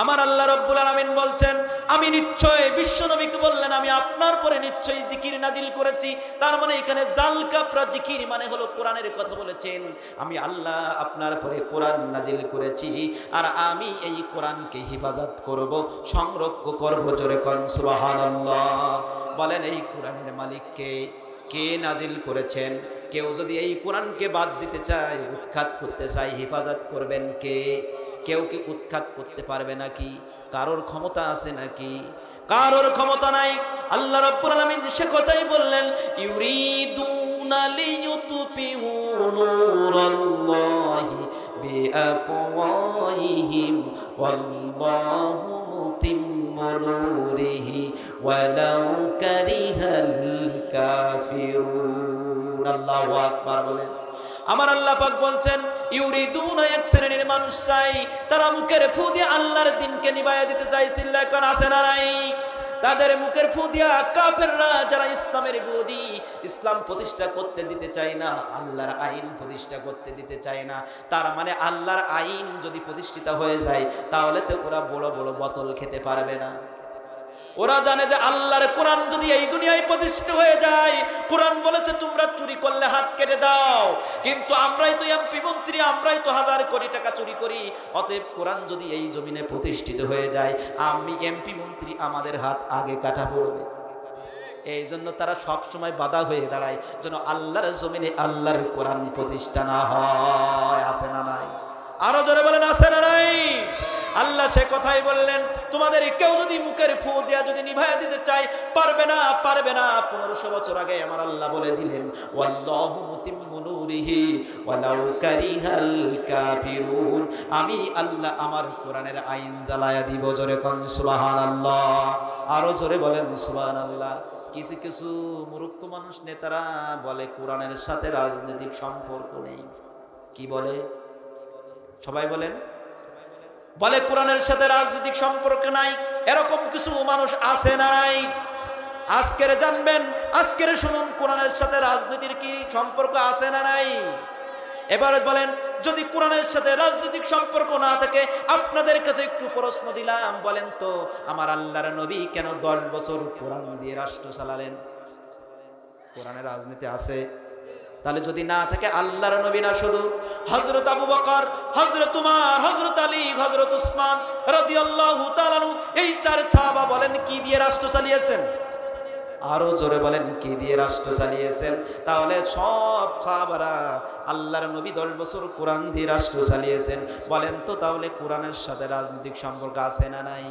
আমার আল্লাহ রাব্বুল আলামিন বলছেন, আমি নিশ্চয়, বিশ্ব নবীকে বললেন, আমি আপনার পরে নিশ্চয়ই জিকির নাজিল করেছি। তার মানে এখানে জাল কাপড়া জিকির মানে হলো কোরআনের কথা বলেছেন। আমি আল্লাহ আপনার পরে কোরআন নাজিল করেছি, আর আমি এই কোরআনকে হিফাজত করব, সংরক্ষণ করব। জোরে কোন সুবহানাল্লাহ। বলেন এই কোরআনের মালিক কে? কে নাজিল করেছেন? কেউ যদি এই কোরআনকে বাদ দিতে চায়, উৎখাত করতে চায়, হিফাজত করবেন কে? কেউ কি উৎখাত করতে পারবে নাকি? কারোর ক্ষমতা আছে নাকি? কারোর ক্ষমতা নাই। আল্লাহ রাব্বুল আলামিন সে কথাই বললেন, ইউরিদুনা লিইউতফিউ নূরাল্লাহি বিআফওয়াহিহিম ওয়াল্লাহু মুতিম্মু নূরিহি ওয়ালাউ কারিহাল কাফিরুন। আল্লাহু আকবার বলেন। আমার আল্লাহ পাক বলছেন, ইউরিদুনা, এক শ্রেণীর মানুষ চাই, তারা মুখের ফু দিয়ে আল্লাহর দ্বীনকে নিভাইয়া দিতে চাই। চিল্লাহ কোন আছে না নাই? তাদের মুখের ফু দিয়া কাফেররা, যারা ইসলামের বিরোধী, ইসলাম প্রতিষ্ঠা করতে দিতে চায় না, আল্লাহর আইন প্রতিষ্ঠা করতে দিতে চায় না। তার মানে আল্লাহর আইন যদি প্রতিষ্ঠিত হয়ে যায়, তাহলে তো ওরা বড় বড় বোতল খেতে পারবে না। ওরা জানে যে আল্লাহর কোরআন যদি এই দুনিয়ায় প্রতিষ্ঠিত হয়ে যায়, কোরআন বলেছে তোমরা চুরি করলে হাত কেটে দাও, কিন্তু আমরাই তো এমপি মন্ত্রী, আমরাই তো হাজার কোটি টাকা চুরি করি। অতএব কোরআন যদি এই জমিনে প্রতিষ্ঠিত হয়ে যায়, আমি এমপি মন্ত্রী, আমাদের হাত আগে কাটা পড়বে। এই জন্য তারা সব সময় বাধা হয়ে দাঁড়ায়, যেন আল্লাহর জমিনে আল্লাহর কোরআন প্রতিষ্ঠা না হয়। আছে না নাই? আরো জোরে বলেন আছে না নাই? আল্লাহ সে কথাই বললেন, তোমাদের কেউ যদি মুখের ফু দিয়া যদি নিভাইয়া দিতে চায়, পারবে না, পারবে না। 1500 বছর আগে আমার আল্লাহ বলে দিলেন, ওয়াল্লাহু মুতিম্মু নূরিহি ওয়ালাউ কারিহাল কাফিরুন। আমি আল্লাহ আমার কোরআনের আইন জ্বালায়া দিব। জোরে কোন সুবহানাল্লাহ। আরো জোরে বলেন সুবহানাল্লাহ। কিছু কিছু মূর্খ মানুষ, নেতারা বলে কোরআনের সাথে রাজনৈতিক সম্পর্ক নেই। কি বলে? সবাই বলেন। বলে কোরআনের সাথে রাজনৈতিক সম্পর্ক নাই। এরকম কিছু মানুষ আছে না নাই? আজকের জানবেন, আজকের শুনুন, কোরআনের সাথে রাজনীতির কি সম্পর্ক আছে না নাই? এবারে বলেন, যদি কোরআনের সাথে রাজনৈতিক সম্পর্ক না থাকে, আপনাদের কাছে একটু প্রশ্ন দিলাম, বলেন তো আমার আল্লাহর নবী কেন 10 বছর কোরআন দিয়ে রাষ্ট্র চালালেন? কোরআনের রাজনীতি আছে? তাহলে যদি না থাকে আল্লাহর নবী না শুধু হযরত আবু বকর, হযরত উমর, হযরত আলী, হযরত উসমান রাদিয়াল্লাহু তাআলা আনহু, এই চার সাহাবা বলেন কি দিয়ে রাষ্ট্র চালিয়েছেন? আরো জোরে বলেন কি দিয়ে রাষ্ট্র চালিয়েছেন? তাহলে সব সাহাবারা আল্লাহর নবী 10 বছর কোরআন দিয়ে রাষ্ট্র চালিয়েছেন। বলেন তো তাহলে কোরআনের সাথে রাজনৈতিক সম্পর্ক আছে না নাই?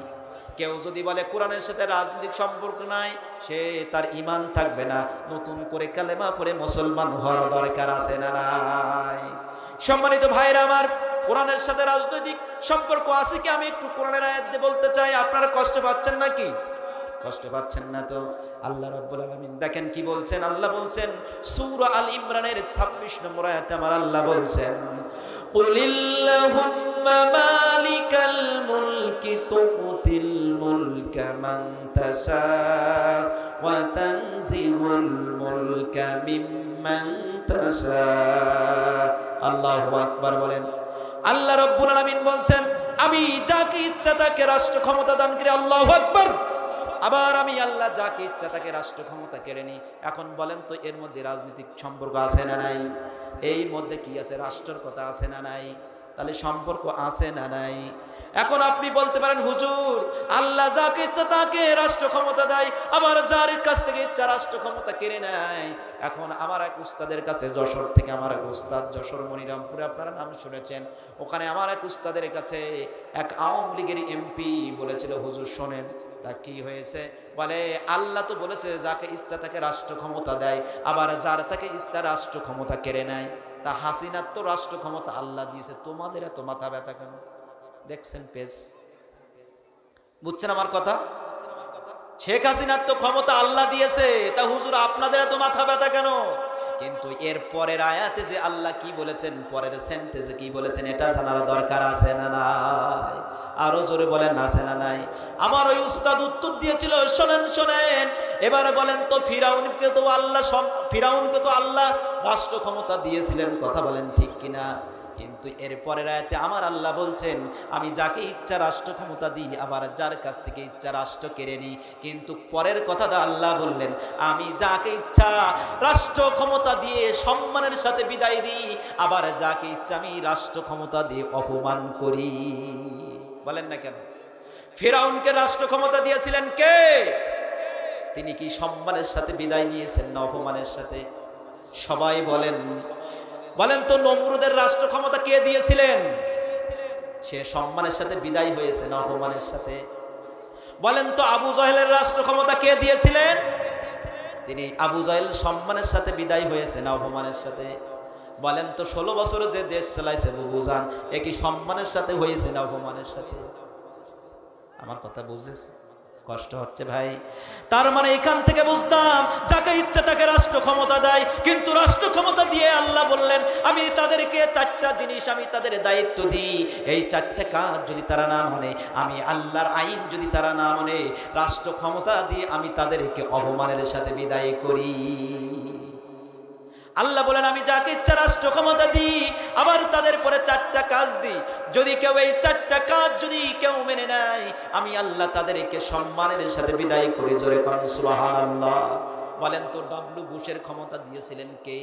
কেউ যদি বলে কোরআনের সাথে রাজনৈতিক সম্পর্ক নাই, সে তার ঈমান থাকবে না। নতুন করে কালেমা পড়ে মুসলমান হওয়ার দরকার আছে না নাই? সম্মানিত ভাইরা আমার, কোরআনের সাথে রাজনৈতিক সম্পর্ক আছে কি? আমি একটু কোরআনের আয়াত দিয়ে বলতে চাই। আপনারা কষ্ট পাচ্ছেন নাকি? কষ্ট পাচ্ছেন না তো? আল্লাহ রাব্বুল আলামিন দেখেন কি বলছেন। আল্লাহ বলছেন সূরা আল ইমরানের 26 নম্বর আয়াতে আমার আল্লাহ বলছেন, কুলিল্লাহুম্মা মালিকাল মুলকি তুতিল মুলকা মান তাশা ওয়া তানজিউল মুলকা মিম্মান তাশা। আল্লাহু আকবার বলেন। আল্লাহ রাব্বুল আলামিন বলছেন আমি যাকে ইচ্ছা তাকে রাষ্ট্র ক্ষমতা দান করি। আল্লাহু আকবার। আবার আমি আল্লাহ যাকে ইচ্ছা তাকে রাষ্ট্র ক্ষমতা কেড়ে নিই। এখন বলেন তো এর মধ্যে রাজনৈতিক সম্পর্ক আছে না নাই? এর মধ্যে কি আছে? রাষ্ট্রের কথা আছে না নাই? তাহলে সম্পর্ক আছে না নাই? এখন আপনি বলতে পারেন হুজুর আল্লাহ যাকে ইচ্ছা তাকে রাষ্ট্র ক্ষমতা দেয়, আবার যার কাছ থেকে ইচ্ছা রাষ্ট্র ক্ষমতা কেড়ে নেয়। এখন আমার এক উস্তাদের কাছে, যশোর থেকে আমার এক উস্তাদ, যশোর মনিরামপুরে আপনারা নাম শুনেছেন, ওখানে আমার এক উস্তাদের কাছে এক আওয়ামী লীগের এমপি বলেছিল হুজুর শোনেন। তা কি হয়েছে? বলে আল্লাহ তো বলেছে যাকে ইচ্ছা তাকে রাষ্ট্র ক্ষমতা দেয়, আবার যার তাকে ইচ্ছা রাষ্ট্র ক্ষমতা কেড়ে নেয়। তা হাসিনার তো রাষ্ট্র ক্ষমতা আল্লাহ দিয়েছে, তোমাদের এত মাথা ব্যথা কেন? দেখছেন পেজ? বুঝছেন আমার কথা? শেখ হাসিনার তো ক্ষমতা আল্লাহ দিয়েছে, তা হুজুর আপনাদের এত মাথা ব্যথা কেন? কিন্তু এর পরের আয়াতে যে আল্লাহ কি বলেছেন, পরের সেন্টেন্সে কি বলেছেন, এটা জানার দরকার আছে না নাই? আরো জোরে বলেন আছে না নাই? আমার ওই উস্তাদ উত্তর দিয়েছিল, শোনেন শোনেন, এবারে বলেন তো ফিরাউনকে তো আল্লাহ রাষ্ট্র ক্ষমতা দিয়েছিলেন, কথা বলেন ঠিক কিনা? কিন্তু এর পরের আয়াতে আমার আল্লাহ বলছেন আমি যাকে ইচ্ছা রাষ্ট্র ক্ষমতা দিই, আবার যার কাছ থেকে ইচ্ছা রাষ্ট্র কেড়ে নিই। কিন্তু পরের কথাটা আল্লাহ বললেন আমি যাকে ইচ্ছা রাষ্ট্র ক্ষমতা দিয়ে সম্মানের সাথে বিদায় দিই, আবার যাকে ইচ্ছা আমি রাষ্ট্র ক্ষমতা দিয়ে অপমান করি। বলেন না কেন? ফিরাউনকে রাষ্ট্র ক্ষমতা দিয়েছিলেন কে? তিনি কি সম্মানের সাথে বিদায় নিয়েছেন না অপমানের সাথে? সবাই বলেন বলেন তো নমরুদের রাষ্ট্র ক্ষমতা কে দিয়েছিলেন? সে সম্মানের সাথে বিদায় হয়েছে না অপমানের সাথে? বলেন তো আবু জাহেলের রাষ্ট্র ক্ষমতা কে দিয়েছিলেন? তিনি আবু জাহেল সম্মানের সাথে বিদায় হয়েছে না অপমানের সাথে? বলেন তো 16 বছরে যে দেশ চালাইছে বুবুজান, এ কি সম্মানের সাথে হয়েছে না অপমানের সাথে? আমার কথা বুঝেছে? কষ্ট হচ্ছে ভাই? তার মানে এখান থেকে বুঝতাম যাকে ইচ্ছা তাকে রাষ্ট্র ক্ষমতা দেয়, কিন্তু রাষ্ট্র ক্ষমতা দিয়ে আল্লাহ বললেন আমি তাদেরকে 4টা জিনিস আমি তাদের দায়িত্ব দিই, এই 4টা কাজ যদি তারা না মানে, আমি আল্লাহর আইন যদি তারা না মানে, রাষ্ট্র ক্ষমতা দিয়ে আমি তাদেরকে অপমানের সাথে বিদায় করি। আল্লাহ বলেন আমি যাকে ইচ্ছা রাষ্ট্র ক্ষমতা দিই, আবার তাদের পরে 4টা কাজ দিই। যদি কেউ এই 4টা কাজ যদি কেউ মেনে নেয়, আমি আল্লাহ তাদেরকে সম্মানের সাথে বিদায় করি। জোরে কোন সুবহানাল্লাহ। বলেন তো ডব্লিউ বুশের ক্ষমতা দিয়েছিলেন কে?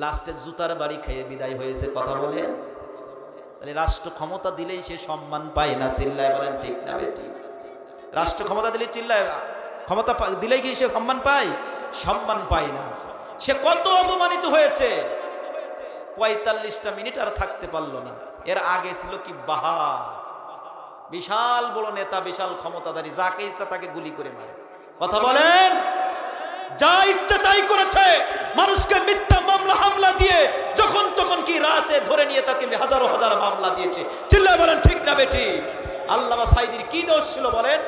লাস্টে জুতার বাড়ি খেয়ে বিদায় হয়েছে, কথা বলেন। তাহলে রাষ্ট্র ক্ষমতা দিলেই সে সম্মান পায় না? চিল্লায় বলেন ঠিক না বেঠিক? রাষ্ট্র ক্ষমতা দিলে চিল্লায়, ক্ষমতা দিলেই কি সে সম্মান পায়? সম্মান পায় না। সে কত অপমানিত হয়েছে, 45টা মিনিট আর থাকতে পারলো না। এর আগে ছিল কি বাহার, বিশাল বড় নেতা, বিশাল ক্ষমতাধারী, যাকে ইচ্ছা তাকে গুলি করে মারে। কথা বলেন, যা ইচ্ছা তাই করেছে। মানুষকে মিথ্যা মামলা হামলা দিয়ে যখন তখন কি রাতে ধরে নিয়ে তাকে হাজারো হাজার মামলা দিয়েছে। চিল্লায় বলেন ঠিক না বেটি? আল্লামা সাঈদীর কি দোষ ছিল বলেন?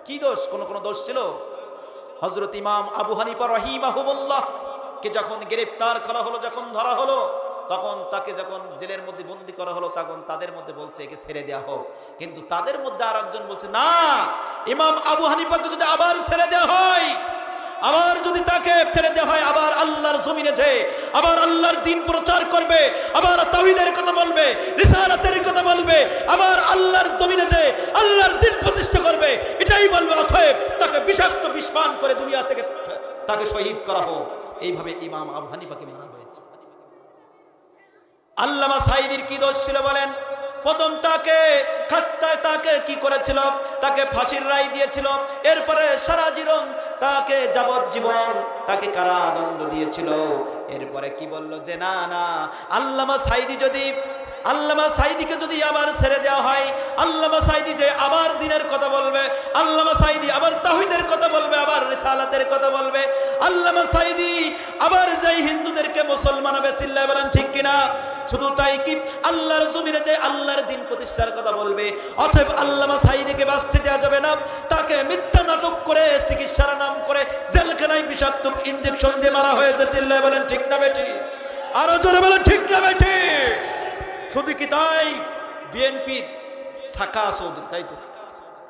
কি দোষ? কোন দোষ ছিল? হযরত ইমাম আবু হানিফা রাহিমাহুল্লাহ কে যখন গ্রেফতার করা হলো, যখন ধরা হলো, তখন তাকে যখন জেলের মধ্যে বন্দী করা হলো, তখন তাদের মধ্যে বলছে একে ছেড়ে দেওয়া হোক। কিন্তু তাদের মধ্যে আর একজন বলছে না, ইমাম আবু হানিফাকে যদি আবার ছেড়ে দেওয়া হয়, আবার যদি তাকে ছেড়ে দেওয়া হয়, আবার আল্লাহর জমিনে যে আবার আল্লাহর দ্বীন প্রচার করবে, আবার তাওহীদের কথা বলবে, রিসালাতের কথা বলবে, আবার আল্লাহর জমিনে যে আল্লাহর দ্বীন প্রতিষ্ঠা করবে, এটাই বলবে। অতএব তাকে বিষাক্ত বিষ পান করে দুনিয়া থেকে তাকে শহীদ করা হোক। এইভাবে ইমাম আবু হানিফাকে মারা হয়েছে। আল্লামা সাঈদীর কি দোষ ছিল বলেন? প্রথম তাকে কি করেছিল? তাকে ফাঁসির রায় দিয়েছিল। এরপরে সারা জীবন তাকে যাবজ্জীবন তাকে কারাদণ্ড দিয়েছিল। এরপরে কি বলল যে না না, আল্লামা সাঈদীকে যদি আবার ছেড়ে দেওয়া হয়, আল্লামা সাঈদী যে আবার দ্বীনের কথা বলবে, আল্লামা সাঈদী আবার তাওহীদের কথা বলবে, আবার রিসালাতের কথা বলবে, আল্লামা সাঈদী আবার যে হিন্দুদেরকে মুসলমান হবে, চিল্লায় বলেন ঠিক কিনা? শুধু তাই কি, আল্লাহর জমিনে যে আল্লাহর দ্বীন প্রতিষ্ঠার কথা বলবে। অতএব আল্লামা সাঈদীকে বাঁচতে দেওয়া যাবে না। তাকে মিথ্যা নাটক করে চিকিৎসার নাম করে জেলখানায় বিষাক্ত ইনজেকশন দিয়ে মারা হয়েছে। চিল্লায় বলেন ঠিক না বেটি? আরো জোরে বলেন ঠিক না বেটি? শুধু কি তাই, বিএনপির সাকা চৌধুরী, তাই তো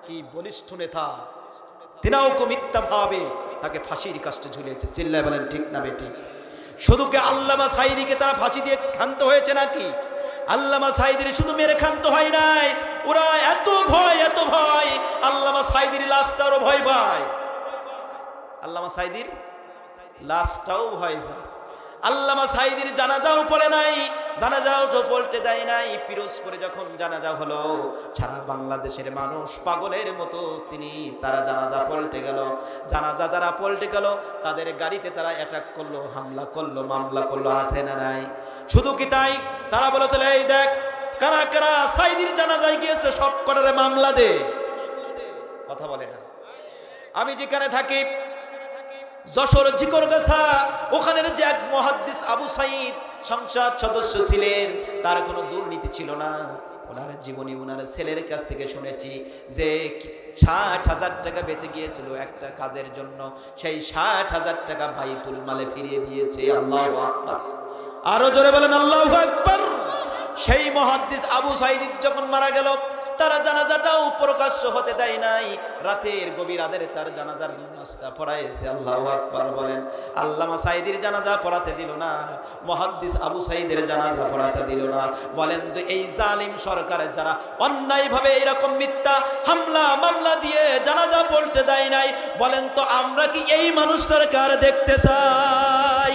কি বলিষ্ঠ নেতা, তিনাও মিথ্যা ভাবে তাকে ফাঁসির কাস্টে ঝুলিয়েছে। চিল্লায় বলেন ঠিক না বেটি? শুধু কি আল্লামা সাঈদীকে তারা ফাঁসি দিয়ে ক্ষান্ত হয়েছে নাকি? আল্লামা সাঈদীর শুধু মেরে ক্ষান্ত হয় নাই, ওরা এত ভয় আল্লামা সাঈদীর লাশটারও ভয় পায়। আল্লামা সাঈদীর লাশটাও ভয় পায়। আল্লামা সাঈদীর জানাজাও পড়ে নাই, জানাজাও তো পড়তে দেয় নাই। পিরোজপুরে যখন জানাজা হলো, সারা বাংলাদেশের মানুষ পাগলের মতো তারা জানাজা পল্টে গেল। জানাজা যারা পল্টে গেল, তাদের গাড়িতে তারা অ্যাটাক করলো, হামলা করলো, মামলা করলো, আছে না নাই? শুধু কি তাই, তারা বলেছিল এই দেখ কারা কারা সাঈদীর জানাজায় গিয়েছে, সব কটারে মামলা দে। কথা বলে না। আমি যেখানে থাকি যশোর ঝিকরগাছা, ওখানের যে এক মুহাদ্দিস আবু সাঈদ সংসদ সদস্য ছিলেন, তার কোনো দুর্নীতি ছিল না। ওনার জীবনী ওনার ছেলের কাছ থেকে শুনেছি যে ৬০,০০০ টাকা বেঁচে গিয়েছিল একটা কাজের জন্য, সেই ৬০,০০০ টাকা বাইতুল মালে ফিরিয়ে দিয়েছে। আল্লাহু আকবার, আরো জোরে বলেন আল্লাহু আকবার। সেই মুহাদ্দিস আবু সাঈদ যখন মারা গেল, তারা জানাজাটাও প্রকাশ্য হতে দেয় নাই। রাতের গভীর আঁধারে তার জানাজার নামাজটা পড়াইছে। আল্লাহু আকবার বলেন। আল্লামা সাঈদীর জানাজা পড়াতে দিল না, মুহাদ্দিস আবু সাঈদের জানাজা পড়াতে দিল না। বলেন যে এই জালিম সরকারের যারা অন্যায়ভাবে এরকম মিথ্যা হামলা মামলা দিয়ে জানাজা পড়তে দেয় নাই, বলেন তো আমরা কি এই মানুষটাকে আর দেখতে চাই?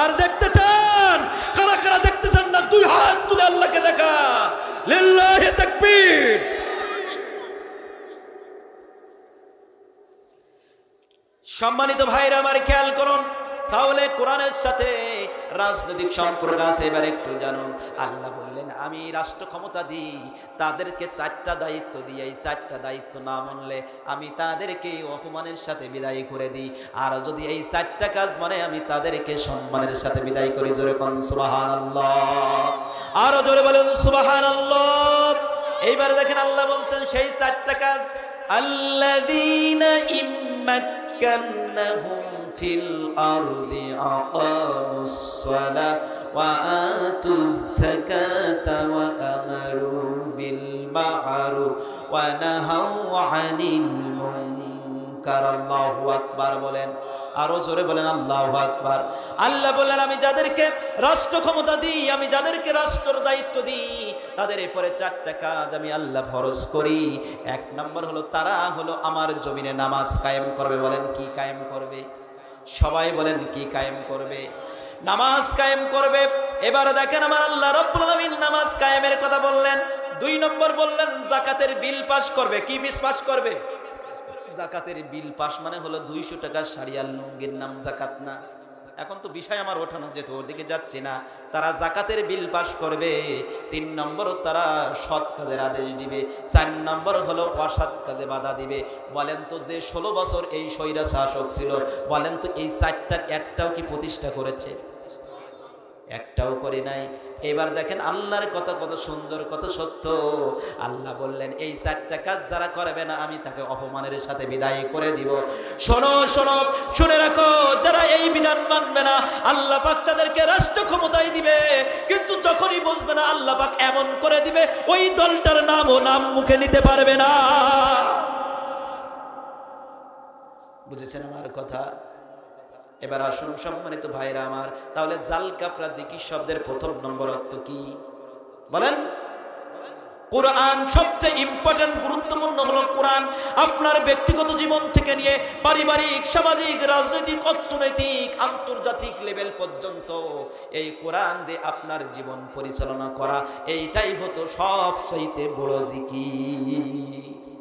আর দেখতে চান? কারা কারা দেখতে চান না? দুই হাত তুলে আল্লাহকে দেখা। লিল্লাহি তাকবীর। সম্মানিত ভাইরা আমার, খেয়াল করুন, তাহলে কোরআনের সাথে রাজনৈতিক সম্পর্ক আছে। এবার একটু জানুন। আল্লাহ বললেন আমি রাষ্ট্র ক্ষমতা দিই, তাদেরকে 4টা দায়িত্ব দিই। এই 4টা দায়িত্ব না মানলে আমি তাদেরকে অপমানের সাথে বিদায় করে দিই, আর যদি এই 4টা কাজ মানে আমি তাদেরকে সম্মানের সাথে বিদায় করি। জোরে কোন সুবহানাল্লাহ, আরো জোরে বলেন সুবহানাল্লাহ। এইবার দেখেন আল্লাহ বলছেন সেই 4টা কাজ, আল্লাযীনা ইম্মাক্কান্নাহুম ফিল আরদি আকামুস সালাহ ওয়া আতুজ যাকাতা ওয়া আমারু বিল মা'রুফ ওয়া নাহাউ আনিল মুনকার। আল্লাহু আকবার বলেন, আরো জোরে বলেন আল্লাহু আকবার। আল্লাহ বলেন আমি যাদেরকে রাষ্ট্র ক্ষমতা দিই, আমি যাদেরকে রাষ্ট্রের দায়িত্ব দিই, তাদের এরপরে 4টা কাজ আমি আল্লাহ ফরজ করি। 1 নম্বর হলো তারা হলো আমার জমিনে নামাজ কায়েম করবে। বলেন কি কায়েম করবে? সবাই বলেন কি কায়েম করবে? নামাজ কায়েম করবে। এবার দেখেন আমার আল্লাহ রাব্বুল আলামিন নামাজ কায়েমের কথা বললেন। 2 নম্বর বললেন যাকাতের বিল পাস করবে। কি বিল পাস করবে? জাকাতের বিল পাস মানে হলো 200 টাকা শাড়িয়াল লুঙ্গির নাম জাকাত না? এখন তো বিষয় আমার ওঠানো যেত, ওদিকে যাচ্ছে না। তারা জাকাতের বিল পাস করবে। 3 নম্বর তারা সৎ কাজের আদেশ দিবে। 4 নম্বর হলো অসৎ কাজে বাধা দিবে। বলেন তো যে 16 বছর এই স্বৈরা শাসক ছিল, বলেন তো এই 4টার একটাও কি প্রতিষ্ঠা করেছে? একটাও করে নাই। এবার দেখেন আল্লাহর কথা কত সুন্দর, কত সত্য। আল্লাহ বললেন এই 4টা কাজ যারা করবে না আমি তাকে অপমানের সাথে বিদায় করে দিব। শোনো শোনো, শুনে রাখো, যারা এই বিধান মানবে না আল্লাহ পাক তাদেরকে রাষ্ট্র ক্ষমতায় দিবে, কিন্তু যখনই বুঝবে না আল্লাহ পাক এমন করে দিবে ওই দলটার নামও নাম মুখে নিতে পারবে না। বুঝেছেন আমার কথা? এবার আসুন সম্মানিত ভাইরা আমার, তাহলে জাল কাপড়া জিকির শব্দের 1 নম্বর অর্থ কি বলেন? কোরআন সবচেয়ে ইম্পর্টেন্ট গুরুত্বপূর্ণ হলো কোরআন আপনার ব্যক্তিগত জীবন থেকে নিয়ে পারিবারিক সামাজিক রাজনৈতিক অর্থনৈতিক আন্তর্জাতিক লেভেল পর্যন্ত এই কোরআন দিয়ে আপনার জীবন পরিচালনা করা এইটাই হতো সবচাইতে বড় জিকির।